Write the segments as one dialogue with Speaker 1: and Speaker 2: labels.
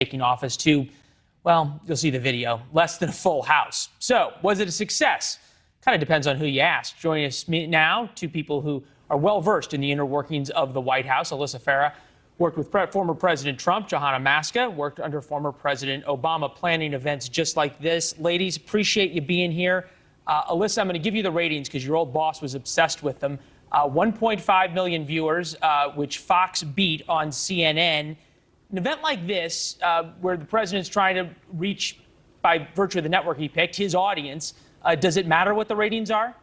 Speaker 1: taking office to, well, you'll see the video, less than a full house. So was it a success? Kind of depends on who you ask. Joining us now, two people who are well-versed in the inner workings of the White House. Alyssa Farah worked with former President Trump. Johanna Maska worked under former President Obama, planning events just like this. Ladies, appreciate you being here. Alyssa, I'm going to give you the ratings because your old boss was obsessed with them. 1.5 million viewers, which Fox beat on CNN. An event like this, where the president's trying to reach, by virtue of the network he picked, his audience, does it matter what the ratings are?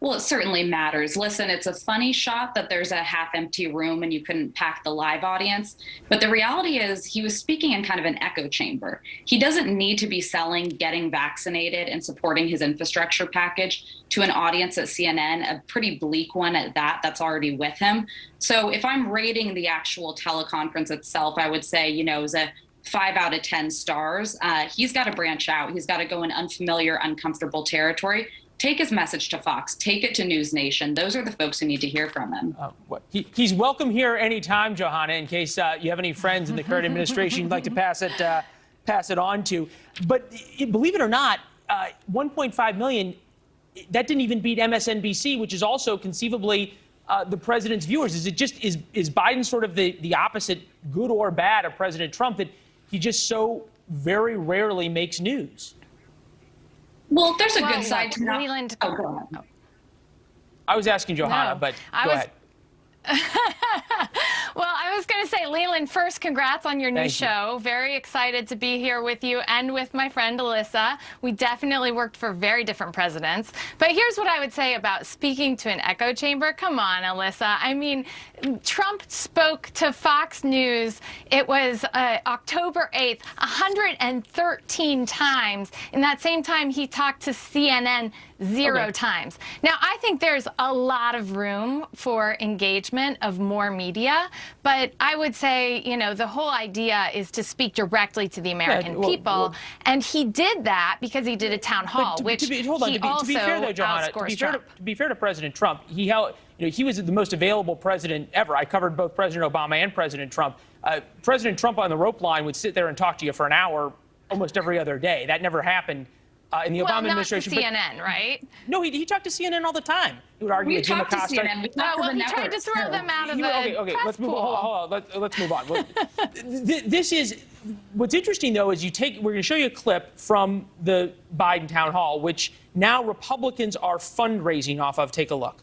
Speaker 2: Well, it certainly matters. Listen, it's a funny shot that there's a half-empty room and you couldn't pack the live audience. But the reality is he was speaking in kind of an echo chamber. He doesn't need to be selling getting vaccinated and supporting his infrastructure package to an audience at CNN, a pretty bleak one at that, that's already with him. So if I'm rating the actual teleconference itself, I would say, you know, it was a 5 out of 10 stars. He's got to branch out. He's got to go in unfamiliar, uncomfortable territory. Take his message to Fox. Take it to News Nation. Those are the folks who need to hear from him.
Speaker 1: He's welcome here anytime, Johanna, in case you have any friends in the current administration you'd like to pass it on to. But believe it or not, 1.5 million, that didn't even beat MSNBC, which is also conceivably the president's viewers. Is Biden sort of the opposite, good or bad, of President Trump, that he just so very rarely makes news?
Speaker 2: Well, there's a good side to that.
Speaker 3: Leland.
Speaker 2: Oh, go ahead.
Speaker 1: I was asking Johanna, but go ahead.
Speaker 3: Well, I was going to say, Leland, first, congrats on your new show. Very excited to be here with you and with my friend Alyssa. We definitely worked for very different presidents. But here's what I would say about speaking to an echo chamber. Come on, Alyssa. I mean, Trump spoke to Fox News. It was October 8th, 113 times. In that same time, he talked to CNN 0 times. Now, I think there's a lot of room for engagement of more media, but I would say, you know, the whole idea is to speak directly to the American people, and he did that because he did a town hall, which he also outscores Trump.
Speaker 1: To be fair to President Trump, he was the most available president ever. I covered both President Obama and President Trump. President Trump on the rope line would sit there and talk to you for an hour almost every other day. That never happened in the Obama administration.
Speaker 3: Not to CNN, right?
Speaker 1: No, he talked to CNN all the time. He would argue with Jim Acosta.
Speaker 3: Well, he tried to throw them out of the press pool.
Speaker 1: Hold on. Let's move on. This is what's interesting, though, is we're going to show you a clip from the Biden town hall, which now Republicans are fundraising off of. Take a look.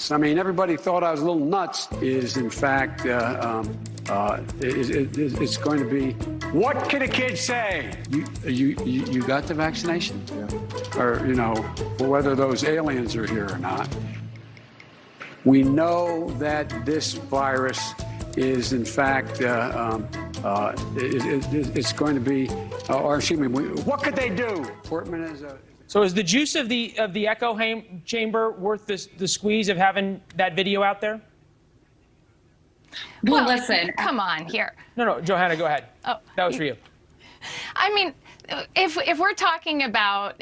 Speaker 4: I mean, everybody thought I was a little nuts. Is in fact, it's going to be. What can a kid say? You got the vaccination, or you know, whether those aliens are here or not. We know that this virus is in fact it's going to be. Or excuse me, what could they do? Portman is a.
Speaker 1: So is the juice of the echo chamber worth the squeeze of having that video out there?
Speaker 3: Well, listen, come on here.
Speaker 1: No, Johanna, go ahead.
Speaker 3: Oh,
Speaker 1: that was for you.
Speaker 3: I mean, if we're talking about,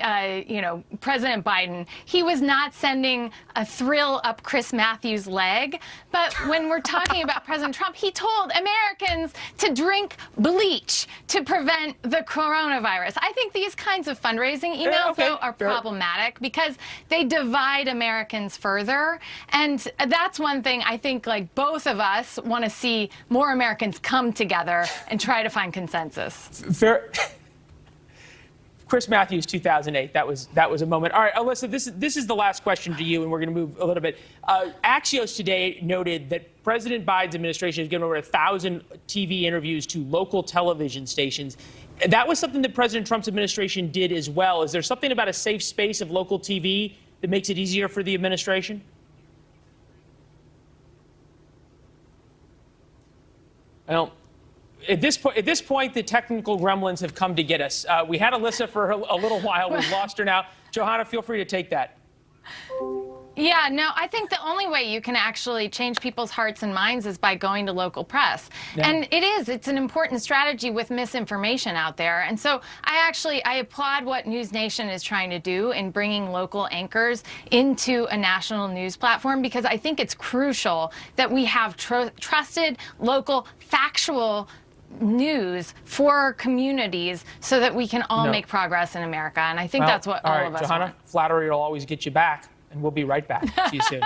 Speaker 3: you know, President Biden, he was not sending a thrill up Chris Matthews' leg. But when we're talking about President Trump, he told Americans to drink bleach to prevent the coronavirus. I think these kinds of fundraising emails, though, are problematic because they divide Americans further. And that's one thing I think, like, both of us want to see more Americans come together and try to find consensus.
Speaker 1: Chris Matthews, 2008. That was a moment. All right, Alyssa, this is the last question to you, and we're going to move a little bit. Axios today noted that President Biden's administration has given over 1,000 TV interviews to local television stations. That was something that President Trump's administration did as well. Is there something about a safe space of local TV that makes it easier for the administration? I don't. At this point, the technical gremlins have come to get us. We had Alyssa for a little while. We've lost her now. Johanna, feel free to take that.
Speaker 3: Yeah, no, I think the only way you can actually change people's hearts and minds is by going to local press.
Speaker 1: Yeah.
Speaker 3: And it's an important strategy with misinformation out there. And so I applaud what News Nation is trying to do in bringing local anchors into a national news platform, because I think it's crucial that we have trusted, local, factual news for communities so that we can all make progress in America. And I think that's what all of us
Speaker 1: Johanna,
Speaker 3: want.
Speaker 1: flattery will always get you back, and we'll be right back. See you soon.